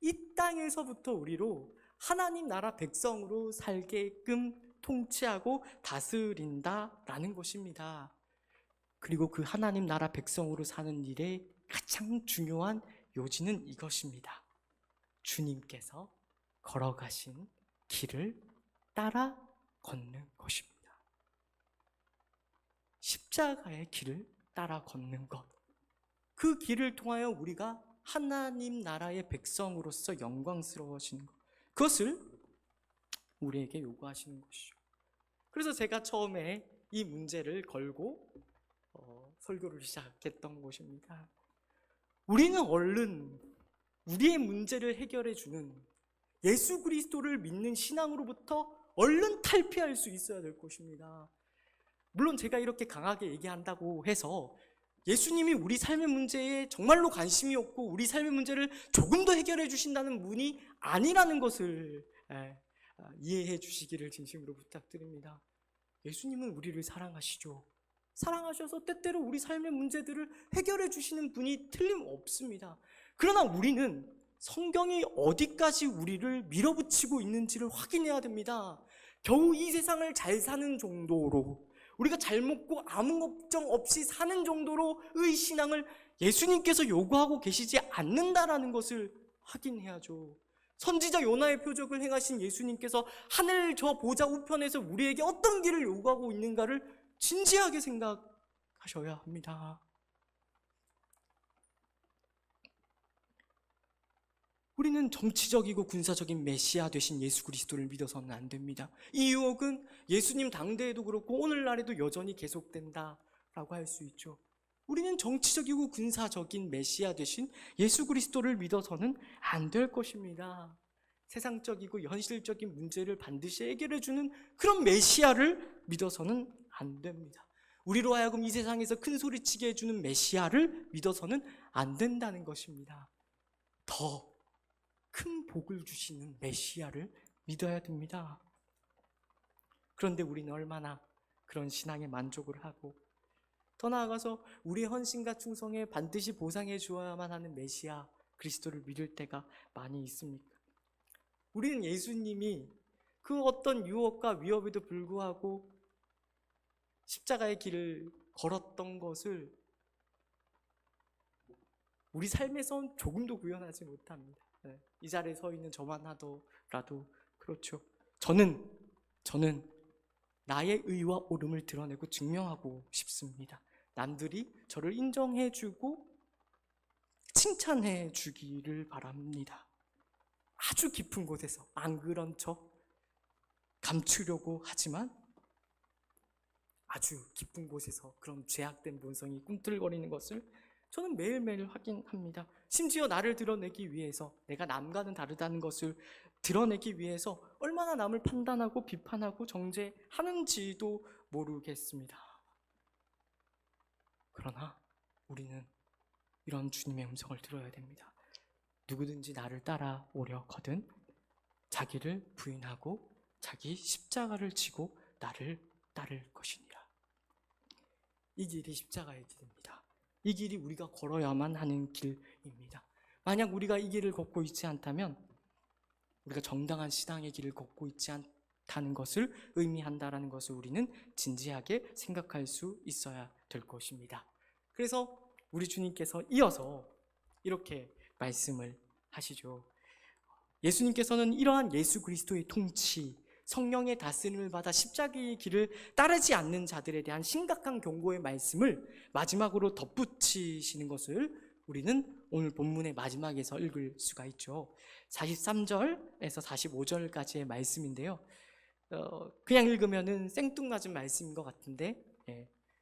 이 땅에서부터 우리로 하나님 나라 백성으로 살게끔 통치하고 다스린다라는 것입니다. 그리고 그 하나님 나라 백성으로 사는 일의 가장 중요한 요지는 이것입니다. 주님께서 걸어가신 길을 따라 걷는 것입니다. 십자가의 길을 따라 걷는 것. 그 길을 통하여 우리가 하나님 나라의 백성으로서 영광스러워지는 것. 그것을 우리에게 요구하시는 것이죠. 그래서 제가 처음에 이 문제를 걸고 설교를 시작했던 것입니다. 우리는 얼른 우리의 문제를 해결해 주는 예수 그리스도를 믿는 신앙으로부터 얼른 탈피할 수 있어야 될 것입니다. 물론 제가 이렇게 강하게 얘기한다고 해서 예수님이 우리 삶의 문제에 정말로 관심이 없고 우리 삶의 문제를 조금 더 해결해 주신다는 분이 아니라는 것을 이해해 주시기를 진심으로 부탁드립니다. 예수님은 우리를 사랑하시죠. 사랑하셔서 때때로 우리 삶의 문제들을 해결해 주시는 분이 틀림없습니다. 그러나 우리는 성경이 어디까지 우리를 밀어붙이고 있는지를 확인해야 됩니다. 겨우 이 세상을 잘 사는 정도로, 우리가 잘 먹고 아무 걱정 없이 사는 정도로의 신앙을 예수님께서 요구하고 계시지 않는다라는 것을 확인해야죠. 선지자 요나의 표적을 행하신 예수님께서 하늘 저 보좌 우편에서 우리에게 어떤 길을 요구하고 있는가를 진지하게 생각하셔야 합니다. 우리는 정치적이고 군사적인 메시아 되신 예수 그리스도를 믿어서는 안 됩니다. 이 유혹은 예수님 당대에도 그렇고 오늘날에도 여전히 계속된다라고 할 수 있죠. 우리는 정치적이고 군사적인 메시아 되신 예수 그리스도를 믿어서는 안 될 것입니다. 세상적이고 현실적인 문제를 반드시 해결해 주는 그런 메시아를 믿어서는 안 됩니다. 우리로 하여금 이 세상에서 큰 소리치게 해주는 메시아를 믿어서는 안 된다는 것입니다. 더 큰 복을 주시는 메시아를 믿어야 됩니다. 그런데 우리는 얼마나 그런 신앙에 만족을 하고 더 나아가서 우리의 헌신과 충성에 반드시 보상해 주어야만 하는 메시아 그리스도를 믿을 때가 많이 있습니까? 우리는 예수님이 그 어떤 유혹과 위협에도 불구하고 십자가의 길을 걸었던 것을 우리 삶에선 조금도 구현하지 못합니다. 이 자리에 서 있는 저만 하더라도 그렇죠. 저는 나의 의와 옳음을 드러내고 증명하고 싶습니다. 남들이 저를 인정해주고 칭찬해 주기를 바랍니다. 아주 깊은 곳에서 안 그런 척 감추려고 하지만 아주 깊은 곳에서 그런 죄악된 본성이 꿈틀거리는 것을 저는 매일매일 확인합니다. 심지어 나를 드러내기 위해서, 내가 남과는 다르다는 것을 드러내기 위해서 얼마나 남을 판단하고 비판하고 정죄하는지도 모르겠습니다. 그러나 우리는 이런 주님의 음성을 들어야 됩니다. 누구든지 나를 따라오려거든 자기를 부인하고 자기 십자가를 지고 나를 따를 것이니라. 이 길이 십자가의 길입니다. 이 길이 우리가 걸어야만 하는 길입니다. 만약 우리가 이 길을 걷고 있지 않다면 우리가 정당한 신앙의 길을 걷고 있지 않다는 것을 의미한다라는 것을 우리는 진지하게 생각할 수 있어야 될 것입니다. 그래서 우리 주님께서 이어서 이렇게 말씀을 하시죠. 예수님께서는 이러한 예수 그리스도의 통치, 성령의 다스림을 받아 십자가의 길을 따르지 않는 자들에 대한 심각한 경고의 말씀을 마지막으로 덧붙이시는 것을 우리는 오늘 본문의 마지막에서 읽을 수가 있죠. 43절에서 45절까지의 말씀인데요. 그냥 읽으면은 생뚱맞은 말씀인 것 같은데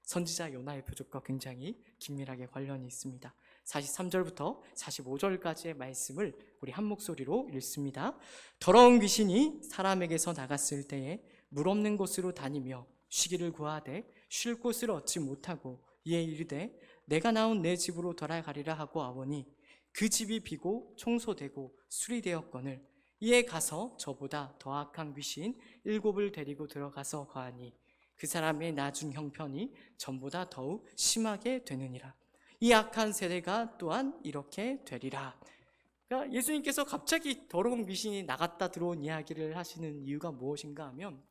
선지자 요나의 표적과 굉장히 긴밀하게 관련이 있습니다. 43절부터 45절까지의 말씀을 우리 한 목소리로 읽습니다. 더러운 귀신이 사람에게서 나갔을 때에 물 없는 곳으로 다니며 쉬기를 구하되 쉴 곳을 얻지 못하고 이에 이르되 내가 나온 내 집으로 돌아가리라 하고 아오니 그 집이 비고 청소되고 수리되었거늘 이에 가서 저보다 더 악한 귀신 7을 데리고 들어가서 거하니 그 사람의 나중 형편이 전보다 더욱 심하게 되느니라. 이 악한 세대가 또한 이렇게 되리라. 그러니까 예수님께서 갑자기 더러운 귀신이 나갔다 들어온 이야기를 하시는 이유가 무엇인가 하면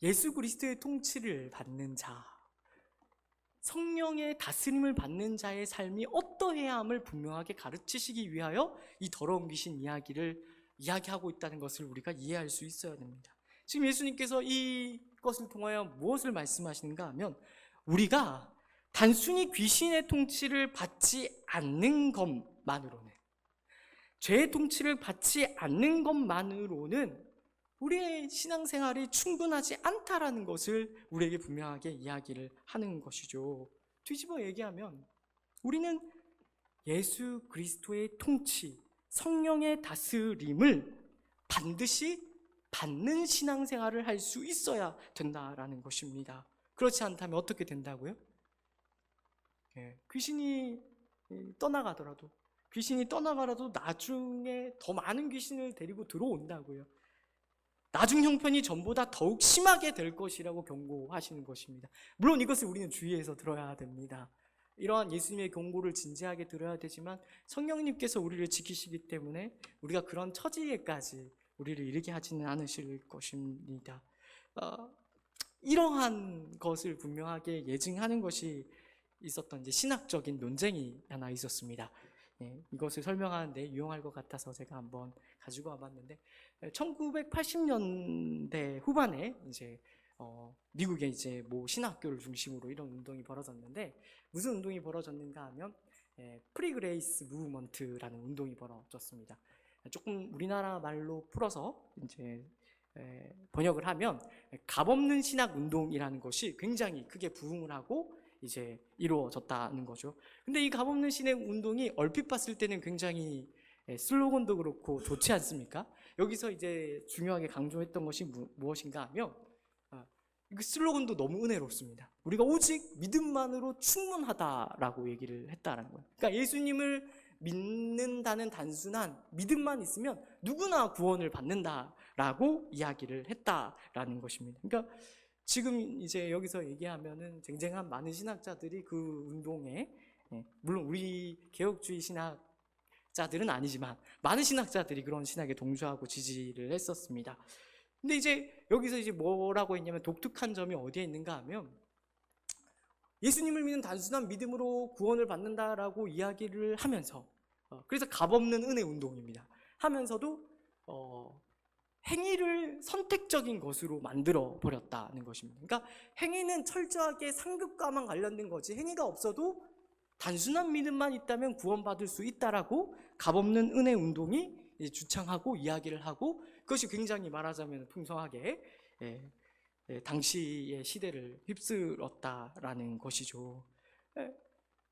예수 그리스도의 통치를 받는 자, 성령의 다스림을 받는 자의 삶이 어떠해야 함을 분명하게 가르치시기 위하여 이 더러운 귀신 이야기를 이야기하고 있다는 것을 우리가 이해할 수 있어야 됩니다. 지금 예수님께서 이것을 통하여 무엇을 말씀하시는가 하면 우리가 단순히 귀신의 통치를 받지 않는 것만으로는, 죄의 통치를 받지 않는 것만으로는 우리의 신앙생활이 충분하지 않다라는 것을 우리에게 분명하게 이야기를 하는 것이죠. 뒤집어 얘기하면 우리는 예수 그리스도의 통치, 성령의 다스림을 반드시 받는 신앙생활을 할 수 있어야 된다라는 것입니다. 그렇지 않다면 어떻게 된다고요? 귀신이 떠나가더라도 나중에 더 많은 귀신을 데리고 들어온다고요. 나중 형편이 전보다 더욱 심하게 될 것이라고 경고하시는 것입니다. 물론 이것을 우리는 주의해서 들어야 됩니다. 이러한 예수님의 경고를 진지하게 들어야 되지만 성령님께서 우리를 지키시기 때문에 우리가 그런 처지에까지 우리를 이르게 하지는 않으실 것입니다. 이러한 것을 분명하게 예증하는 것이 있었던 이제 신학적인 논쟁이 하나 있었습니다. 이것을 설명하는데 유용할 것 같아서 제가 한번 가지고 와봤는데, 1980년대 후반에 이제 미국의 이제 모 신학교를 중심으로 이런 운동이 벌어졌는데, 무슨 운동이 벌어졌는가 하면 프리그레이스 무브먼트라는 운동이 벌어졌습니다. 조금 우리나라 말로 풀어서 이제 번역을 하면 값없는 신학 운동이라는 것이 굉장히 크게 부흥을 하고 이제 이루어졌다는 거죠. 근데 이 값없는 신학 운동이 얼핏 봤을 때는 굉장히 슬로건도 그렇고 좋지 않습니까? 여기서 이제 중요하게 강조했던 것이 무엇인가 하면 그 슬로건도 너무 은혜롭습니다. 우리가 오직 믿음만으로 충분하다라고 얘기를 했다라는 거예요. 그러니까 예수님을 믿는다는 단순한 믿음만 있으면 누구나 구원을 받는다라고 이야기를 했다라는 것입니다. 그러니까 지금 이제 여기서 얘기하면은 쟁쟁한 많은 신학자들이 그 운동에, 물론 우리 개혁주의 신학자들은 아니지만 많은 신학자들이 그런 신학에 동조하고 지지를 했었습니다. 근데 이제 여기서 이제 뭐라고 했냐면 독특한 점이 어디에 있는가 하면 예수님을 믿는 단순한 믿음으로 구원을 받는다라고 이야기를 하면서 그래서 값없는 은혜 운동입니다. 하면서도 행위를 선택적인 것으로 만들어 버렸다는 것입니다. 그러니까 행위는 철저하게 상급과만 관련된 거지 행위가 없어도 단순한 믿음만 있다면 구원받을 수 있다라고 값없는 은혜 운동이 주창하고 이야기를 하고, 그것이 굉장히 말하자면 풍성하게 당시의 시대를 휩쓸었다라는 것이죠.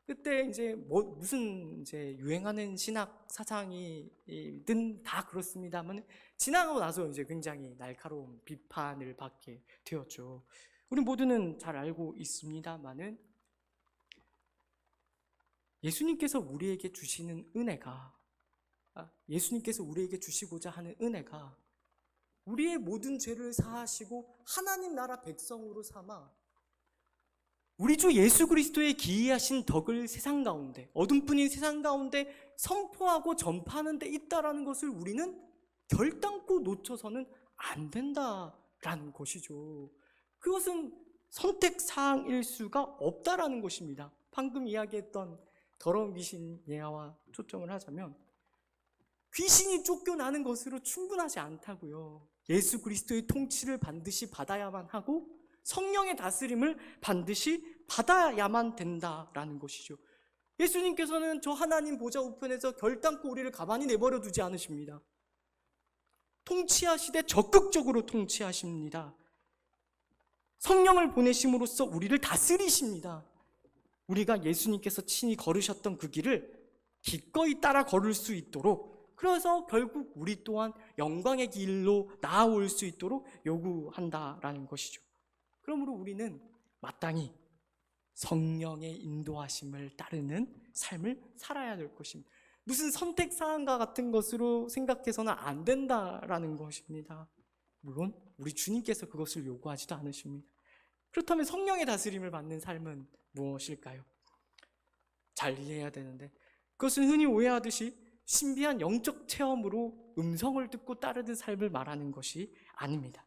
그때 이제 무슨 이제 유행하는 신학 사상이든 다 그렇습니다만 지나가고 나서 이제 굉장히 날카로운 비판을 받게 되었죠. 우리 모두는 잘 알고 있습니다만은 예수님께서 우리에게 주시는 은혜가, 예수님께서 우리에게 주시고자 하는 은혜가 우리의 모든 죄를 사하시고 하나님 나라 백성으로 삼아 우리 주 예수 그리스도의 기이하신 덕을 세상 가운데, 어둠뿐인 세상 가운데 선포하고 전파하는 데 있다라는 것을 우리는 결단코 놓쳐서는 안 된다라는 것이죠. 그것은 선택사항일 수가 없다라는 것입니다. 방금 이야기했던 더러운 귀신 예화와 초점을 하자면 귀신이 쫓겨나는 것으로 충분하지 않다고요. 예수 그리스도의 통치를 반드시 받아야만 하고 성령의 다스림을 반드시 받아야만 된다라는 것이죠. 예수님께서는 저 하나님 보좌 우편에서 결단코 우리를 가만히 내버려 두지 않으십니다. 통치하시되 적극적으로 통치하십니다. 성령을 보내심으로써 우리를 다스리십니다. 우리가 예수님께서 친히 걸으셨던 그 길을 기꺼이 따라 걸을 수 있도록, 그래서 결국 우리 또한 영광의 길로 나아올 수 있도록 요구한다라는 것이죠. 그러므로 우리는 마땅히 성령의 인도하심을 따르는 삶을 살아야 될 것입니다. 무슨 선택사항과 같은 것으로 생각해서는 안 된다라는 것입니다. 물론 우리 주님께서 그것을 요구하지도 않으십니다. 그렇다면 성령의 다스림을 받는 삶은 무엇일까요? 잘 이해해야 되는데, 그것은 흔히 오해하듯이 신비한 영적 체험으로 음성을 듣고 따르는 삶을 말하는 것이 아닙니다.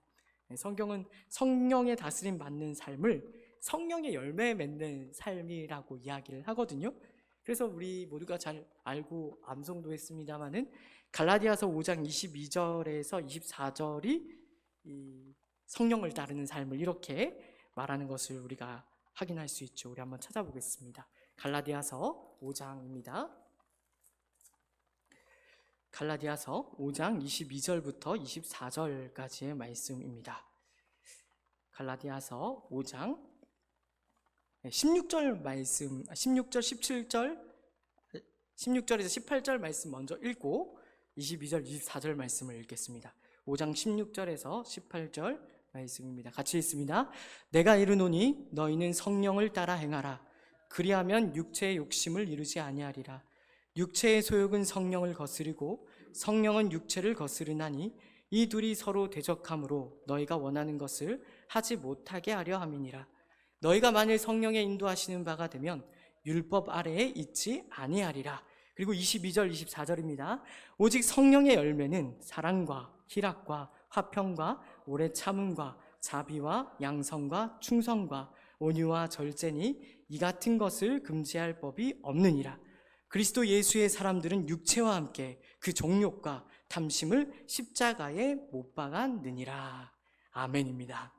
성경은 성령의 다스림 받는 삶을 성령의 열매 맺는 삶이라고 이야기를 하거든요. 그래서 우리 모두가 잘 알고 암송도 했습니다마는 갈라디아서 5장 22절에서 24절이 이 성령을 따르는 삶을 이렇게 말하는 것을 우리가 확인할 수 있죠. 우리 한번 찾아보겠습니다. 갈라디아서 5장입니다. 갈라디아서 5장 22절부터 24절까지의 말씀입니다. 갈라디아서 5장 16절 말씀, 16절, 17절, 16절에서 18절 말씀 먼저 읽고 22절, 24절 말씀을 읽겠습니다. 5장 16절에서 18절 말씀입니다. 같이 읽습니다. 내가 이르노니 너희는 성령을 따라 행하라. 그리하면 육체의 욕심을 이루지 아니하리라. 육체의 소욕은 성령을 거스리고 성령은 육체를 거스르나니 이 둘이 서로 대적함으로 너희가 원하는 것을 하지 못하게 하려 함이니라. 너희가 만일 성령의 인도하시는 바가 되면 율법 아래에 있지 아니하리라. 그리고 22절 24절입니다. 오직 성령의 열매는 사랑과 희락과 화평과 오래 참음과 자비와 양성과 충성과 온유와 절제니 이 같은 것을 금지할 법이 없느니라. 그리스도 예수의 사람들은 육체와 함께 그 정욕과 탐심을 십자가에 못 박았느니라. 아멘입니다.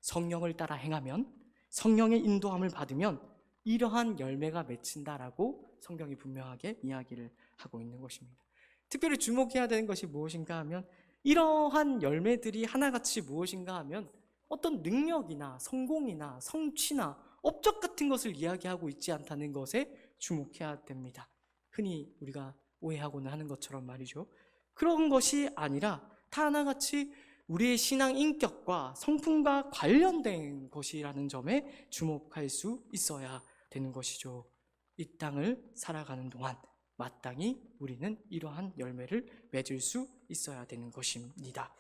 성령을 따라 행하면, 성령의 인도함을 받으면 이러한 열매가 맺힌다라고 성경이 분명하게 이야기를 하고 있는 것입니다. 특별히 주목해야 되는 것이 무엇인가 하면, 이러한 열매들이 하나같이 무엇인가 하면 어떤 능력이나 성공이나 성취나 업적 같은 것을 이야기하고 있지 않다는 것에 주목해야 됩니다. 흔히 우리가 오해하고는 하는 것처럼 말이죠. 그런 것이 아니라 다 하나같이 우리의 신앙 인격과 성품과 관련된 것이라는 점에 주목할 수 있어야 되는 것이죠. 이 땅을 살아가는 동안 마땅히 우리는 이러한 열매를 맺을 수 있어야 되는 것입니다.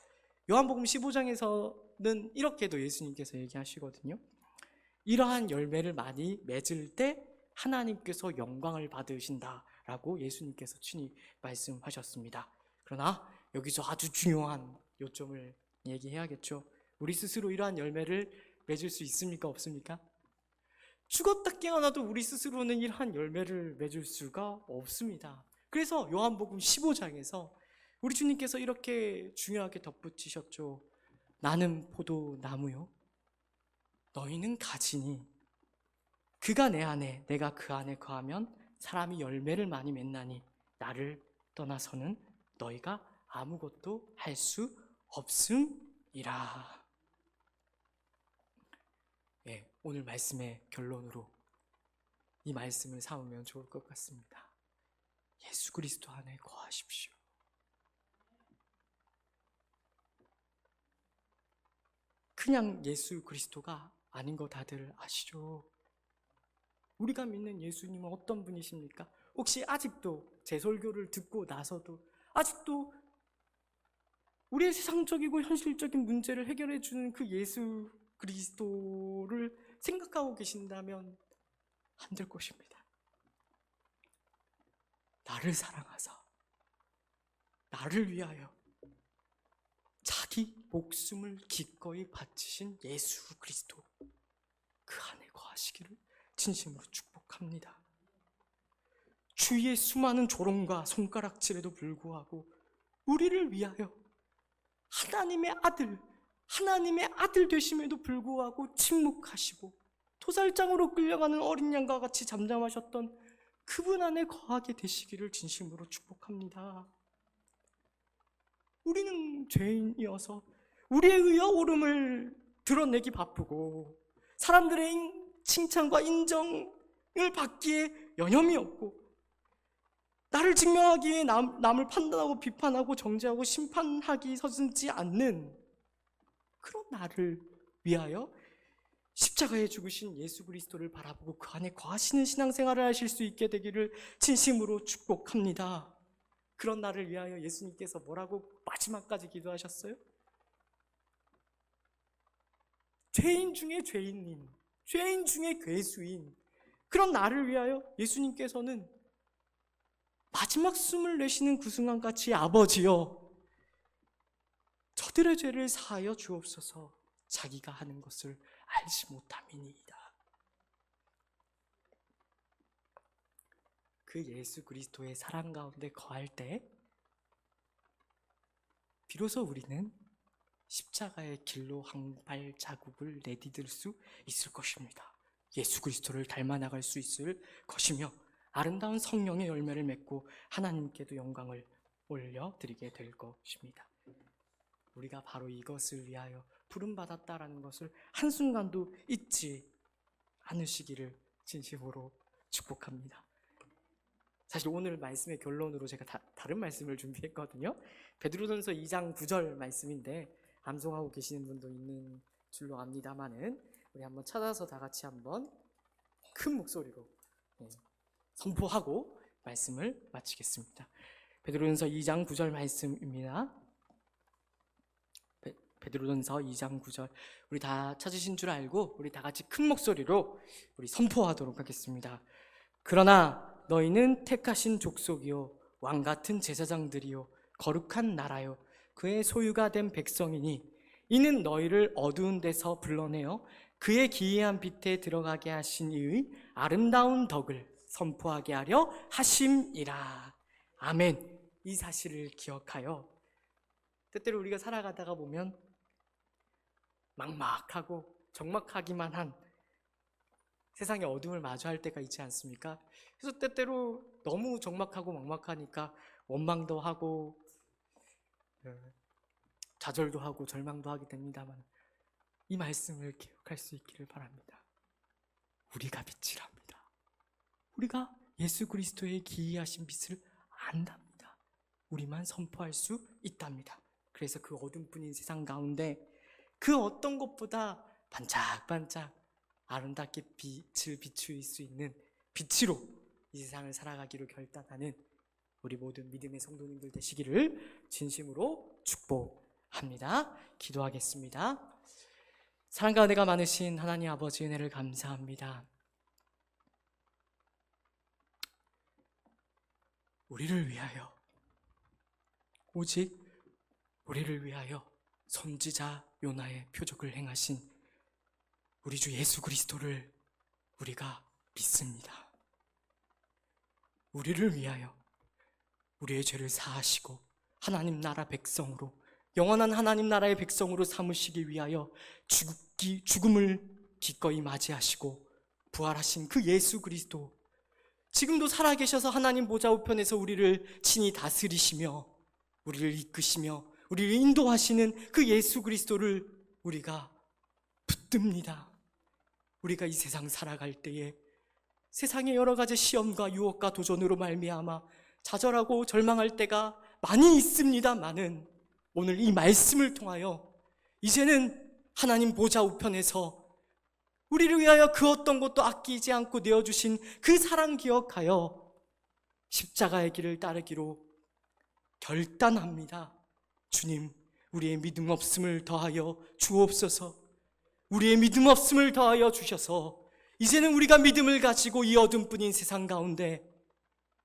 요한복음 15장에서는 이렇게도 예수님께서 얘기하시거든요. 이러한 열매를 많이 맺을 때 하나님께서 영광을 받으신다라고 예수님께서 친히 말씀하셨습니다. 그러나 여기서 아주 중요한 요점을 얘기해야겠죠. 우리 스스로 이러한 열매를 맺을 수 있습니까? 없습니까? 죽었다 깨어나도 우리 스스로는 이러한 열매를 맺을 수가 없습니다. 그래서 요한복음 15장에서 우리 주님께서 이렇게 중요하게 덧붙이셨죠. 나는 포도나무요, 너희는 가지니 그가 내 안에 내가 그 안에 거하면 사람이 열매를 많이 맺나니 나를 떠나서는 너희가 아무것도 할 수 없음이라. 오늘 말씀의 결론으로 이 말씀을 삼으면 좋을 것 같습니다. 예수 그리스도 안에 거하십시오. 그냥 예수 그리스도가 아닌 거 다들 아시죠? 우리가 믿는 예수님은 어떤 분이십니까? 혹시 아직도 제 설교를 듣고 나서도 아직도 우리의 세상적이고 현실적인 문제를 해결해 주는 그 예수 그리스도를 생각하고 계신다면 안 될 것입니다. 나를 사랑하사 나를 위하여 자기 목숨을 기꺼이 바치신 예수 그리스도, 그 안에 거하시기를 진심으로 축복합니다. 주위의 수많은 조롱과 손가락질에도 불구하고 우리를 위하여 하나님의 아들 되심에도 불구하고 침묵하시고 도살장으로 끌려가는 어린 양과 같이 잠잠하셨던 그분 안에 거하게 되시기를 진심으로 축복합니다. 우리는 죄인이어서 우리에 의해 옳음을 드러내기 바쁘고 사람들의 칭찬과 인정을 받기에 여념이 없고 나를 증명하기 위해 남을 판단하고 비판하고 정죄하고 심판하기 서슴지 않는 그런 나를 위하여 십자가에 죽으신 예수 그리스도를 바라보고 그 안에 거하시는 신앙생활을 하실 수 있게 되기를 진심으로 축복합니다. 그런 나를 위하여 예수님께서 뭐라고 마지막까지 기도하셨어요? 죄인 중에 죄인인, 죄인 중에 괴수인 그런 나를 위하여 예수님께서는 마지막 숨을 내쉬는 그 순간같이 아버지여 저들의 죄를 사하여 주옵소서 자기가 하는 것을 알지 못함이니이다. 그 예수 그리스도의 사랑 가운데 거할 때 비로소 우리는 십자가의 길로 한 발자국을 내디딜 수 있을 것입니다. 예수 그리스도를 닮아 나갈 수 있을 것이며 아름다운 성령의 열매를 맺고 하나님께도 영광을 올려드리게 될 것입니다. 우리가 바로 이것을 위하여 부름받았다라는 것을 한순간도 잊지 않으시기를 진심으로 축복합니다. 사실 오늘 말씀의 결론으로 제가 다른 말씀을 준비했거든요. 베드로전서 2장 9절 말씀인데 암송하고 계시는 분도 있는 줄로 압니다만은 우리 한번 찾아서 다 같이 한번 큰 목소리로 선포하고 말씀을 마치겠습니다. 베드로전서 2장 9절 말씀입니다. 베드로전서 2장 9절 우리 다 찾으신 줄 알고 우리 다 같이 큰 목소리로 우리 선포하도록 하겠습니다. 그러나 너희는 택하신 족속이요 왕같은 제사장들이요 거룩한 나라요 그의 소유가 된 백성이니 이는 너희를 어두운 데서 불러내어 그의 기이한 빛에 들어가게 하신 이의 아름다운 덕을 선포하게 하려 하심이라. 아멘. 이 사실을 기억하여 때때로 우리가 살아가다가 보면 막막하고 적막하기만 한 세상의 어둠을 마주할 때가 있지 않습니까? 그래서 때때로 너무 적막하고 막막하니까 원망도 하고 좌절도 하고 절망도 하게 됩니다만 이 말씀을 기억할 수 있기를 바랍니다. 우리가 빛이랍니다. 우리가 예수 그리스도의 기이하신 빛을 안답니다. 우리만 선포할 수 있답니다. 그래서 그 어둠뿐인 세상 가운데 그 어떤 것보다 반짝반짝 아름답게 빛을 비추일 수 있는 빛으로 이 세상을 살아가기로 결단하는 우리 모든 믿음의 성도님들 되시기를 진심으로 축복합니다. 기도하겠습니다. 사랑과 은혜가 많으신 하나님 아버지 은혜를 감사합니다. 우리를 위하여 오직 우리를 위하여 선지자 요나의 표적을 행하신 우리 주 예수 그리스도를 우리가 믿습니다. 우리를 위하여 우리의 죄를 사하시고 하나님 나라 백성으로 영원한 하나님 나라의 백성으로 삼으시기 위하여 죽음을 기꺼이 맞이하시고 부활하신 그 예수 그리스도 지금도 살아계셔서 하나님 보좌 우편에서 우리를 친히 다스리시며 우리를 이끄시며 우리를 인도하시는 그 예수 그리스도를 우리가 붙듭니다. 우리가 이 세상 살아갈 때에 세상의 여러 가지 시험과 유혹과 도전으로 말미암아 좌절하고 절망할 때가 많이 있습니다만은 오늘 이 말씀을 통하여 이제는 하나님 보좌 우편에서 우리를 위하여 그 어떤 것도 아끼지 않고 내어주신 그 사랑 기억하여 십자가의 길을 따르기로 결단합니다. 주님, 우리의 믿음 없음을 더하여 주옵소서. 우리의 믿음 없음을 더하여 주셔서 이제는 우리가 믿음을 가지고 이 어둠뿐인 세상 가운데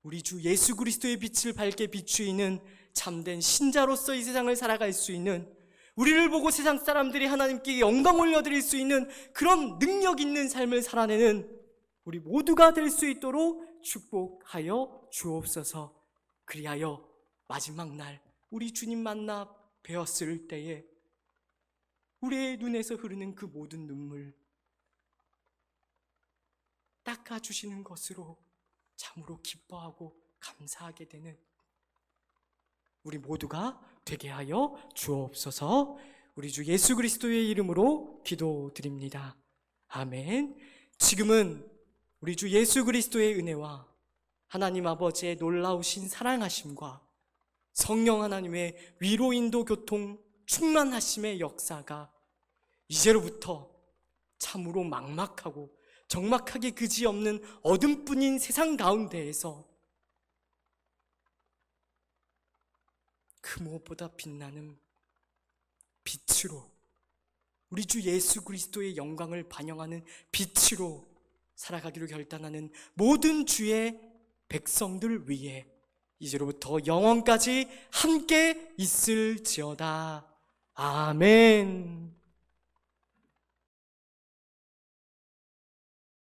우리 주 예수 그리스도의 빛을 밝게 비추이는 참된 신자로서 이 세상을 살아갈 수 있는, 우리를 보고 세상 사람들이 하나님께 영광 올려드릴 수 있는 그런 능력 있는 삶을 살아내는 우리 모두가 될 수 있도록 축복하여 주옵소서. 그리하여 마지막 날 우리 주님 만나 뵈었을 때에 우리의 눈에서 흐르는 그 모든 눈물 닦아주시는 것으로 참으로 기뻐하고 감사하게 되는 우리 모두가 되게 하여 주옵소서. 우리 주 예수 그리스도의 이름으로 기도드립니다. 아멘. 지금은 우리 주 예수 그리스도의 은혜와 하나님 아버지의 놀라우신 사랑하심과 성령 하나님의 위로 인도 교통 충만하심의 역사가 이제로부터 참으로 막막하고 적막하게 그지없는 어둠뿐인 세상 가운데에서 그 무엇보다 빛나는 빛으로, 우리 주 예수 그리스도의 영광을 반영하는 빛으로 살아가기로 결단하는 모든 주의 백성들 위에 이제로부터 영원까지 함께 있을지어다. 아멘.